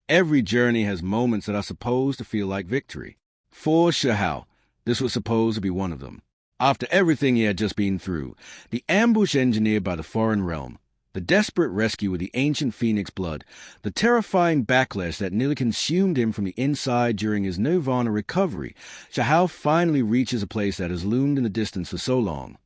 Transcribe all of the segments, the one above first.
Every journey has moments that are supposed to feel like victory. For Shijie, this was supposed to be one of them. After everything he had just been through, the ambush engineered by the foreign realm, the desperate rescue with the ancient phoenix blood, the terrifying backlash that nearly consumed him from the inside during his nirvana recovery, Shijie finally reaches a place that has loomed in the distance for so long.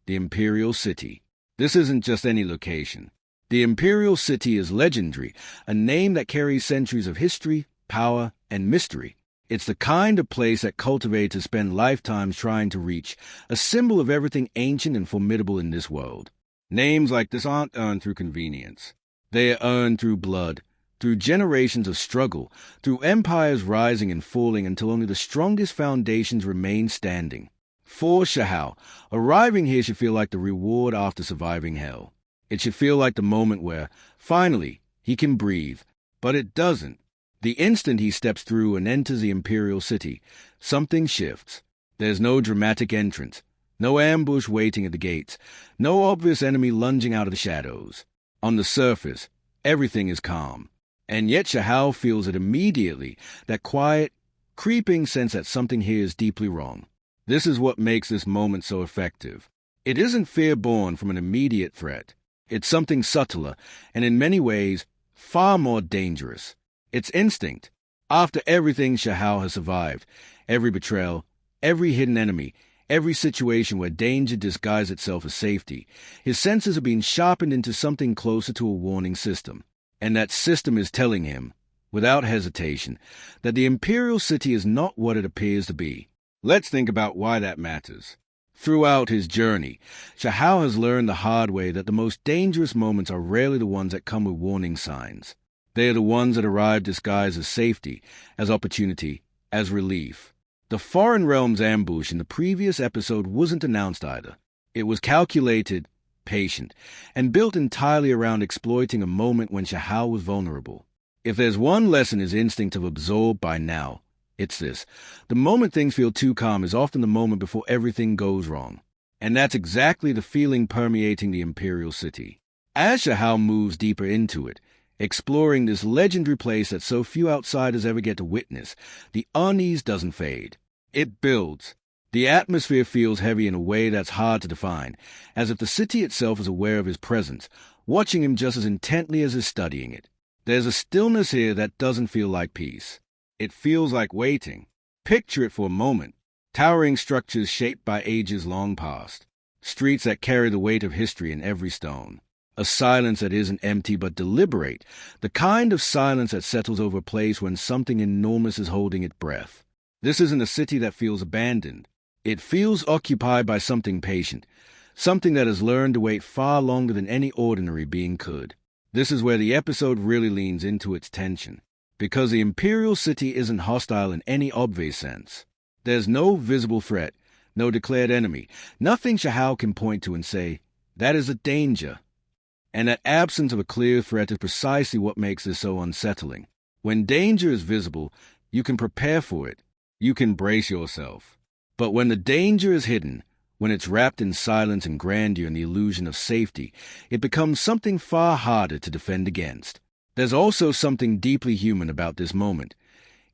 The Imperial City. This isn't just any location. The Imperial City is legendary, a name that carries centuries of history, power, and mystery. It's the kind of place that cultivators spend lifetimes trying to reach, a symbol of everything ancient and formidable in this world. Names like this aren't earned through convenience. They are earned through blood, through generations of struggle, through empires rising and falling until only the strongest foundations remain standing. For Shijie, arriving here should feel like the reward after surviving hell. It should feel like the moment where, finally, he can breathe. But it doesn't. The instant he steps through and enters the Imperial City, something shifts. There's no dramatic entrance, no ambush waiting at the gates, no obvious enemy lunging out of the shadows. On the surface, everything is calm. And yet Shijie feels it immediately, that quiet, creeping sense that something here is deeply wrong. This is what makes this moment so effective. It isn't fear born from an immediate threat. It's something subtler, and in many ways, far more dangerous. It's instinct. After everything Shijie has survived, every betrayal, every hidden enemy, every situation where danger disguised itself as safety, his senses are being sharpened into something closer to a warning system. And that system is telling him, without hesitation, that the Imperial City is not what it appears to be. Let's think about why that matters. Throughout his journey, Shijie has learned the hard way that the most dangerous moments are rarely the ones that come with warning signs. They are the ones that arrive disguised as safety, as opportunity, as relief. The Foreign Realms ambush in the previous episode wasn't announced either. It was calculated, patient, and built entirely around exploiting a moment when Shijie was vulnerable. If there's one lesson his instinct have absorbed by now, it's this. The moment things feel too calm is often the moment before everything goes wrong. And that's exactly the feeling permeating the Imperial City. As Shijie moves deeper into it, exploring this legendary place that so few outsiders ever get to witness, the unease doesn't fade. It builds. The atmosphere feels heavy in a way that's hard to define, as if the city itself is aware of his presence, watching him just as intently as is studying it. There's a stillness here that doesn't feel like peace. It feels like waiting. Picture it for a moment. Towering structures shaped by ages long past. Streets that carry the weight of history in every stone. A silence that isn't empty but deliberate, the kind of silence that settles over a place when something enormous is holding its breath. This isn't a city that feels abandoned. It feels occupied by something patient, something that has learned to wait far longer than any ordinary being could. This is where the episode really leans into its tension, because the Imperial City isn't hostile in any obvious sense. There's no visible threat, no declared enemy, nothing Shijie can point to and say, that is a danger. And that absence of a clear threat is precisely what makes this so unsettling. When danger is visible, you can prepare for it. You can brace yourself. But when the danger is hidden, when it's wrapped in silence and grandeur and the illusion of safety, it becomes something far harder to defend against. There's also something deeply human about this moment,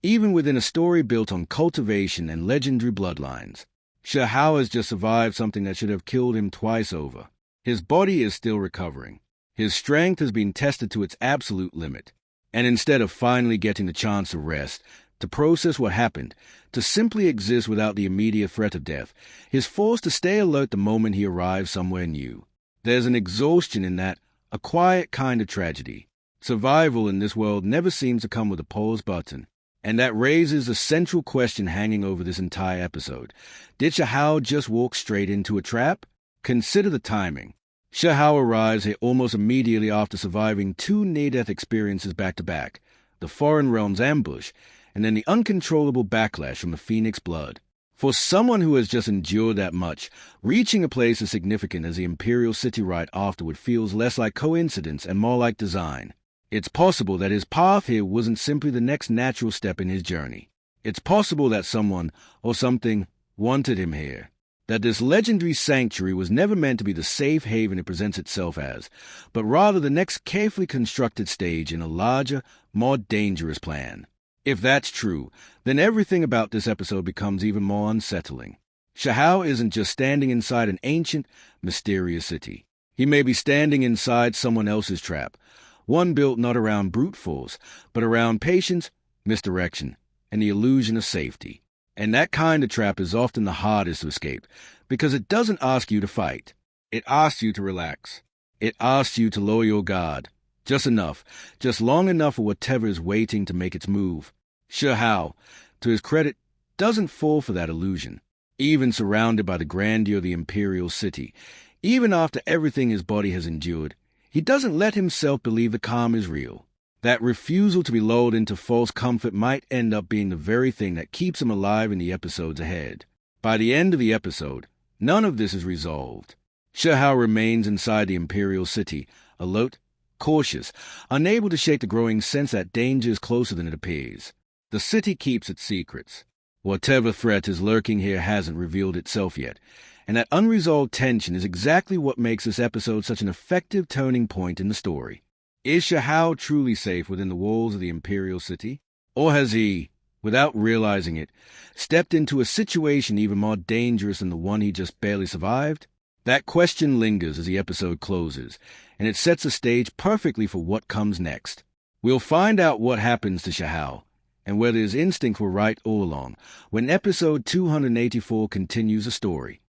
even within a story built on cultivation and legendary bloodlines. Shijie has just survived something that should have killed him twice over. His body is still recovering. His strength has been tested to its absolute limit. And instead of finally getting the chance to rest, to process what happened, to simply exist without the immediate threat of death, he's forced to stay alert the moment he arrives somewhere new. There's an exhaustion in that, a quiet kind of tragedy. Survival in this world never seems to come with a pause button. And that raises the central question hanging over this entire episode. Did Shijie just walk straight into a trap? Consider the timing. Shijie arrives here almost immediately after surviving two near-death experiences back-to-back, the Foreign Realms ambush, and then the uncontrollable backlash from the Phoenix blood. For someone who has just endured that much, reaching a place as significant as the Imperial City right afterward feels less like coincidence and more like design. It's possible that his path here wasn't simply the next natural step in his journey. It's possible that someone, or something, wanted him here. that this legendary sanctuary was never meant to be the safe haven it presents itself as, but rather the next carefully constructed stage in a larger, more dangerous plan. If that's true, then everything about this episode becomes even more unsettling. Shihao isn't just standing inside an ancient, mysterious city. He may be standing inside someone else's trap, one built not around brute force, but around patience, misdirection, and the illusion of safety. And that kind of trap is often the hardest to escape, because it doesn't ask you to fight. It asks you to relax. It asks you to lower your guard. Just enough, just long enough for whatever is waiting to make its move. Shihao, to his credit, doesn't fall for that illusion. Even surrounded by the grandeur of the Imperial city, even after everything his body has endured, he doesn't let himself believe the calm is real. That refusal to be lulled into false comfort might end up being the very thing that keeps him alive in the episodes ahead. By the end of the episode, none of this is resolved. Shihao remains inside the Imperial city, alert, cautious, unable to shake the growing sense that danger is closer than it appears. The city keeps its secrets. Whatever threat is lurking here hasn't revealed itself yet, and that unresolved tension is exactly what makes this episode such an effective turning point in the story. Is Shihao truly safe within the walls of the Imperial city? Or has he, without realizing it, stepped into a situation even more dangerous than the one he just barely survived? That question lingers as the episode closes, and it sets the stage perfectly for what comes next. We'll find out what happens to Shihao, and whether his instincts were right all along, when episode 284 continues the story.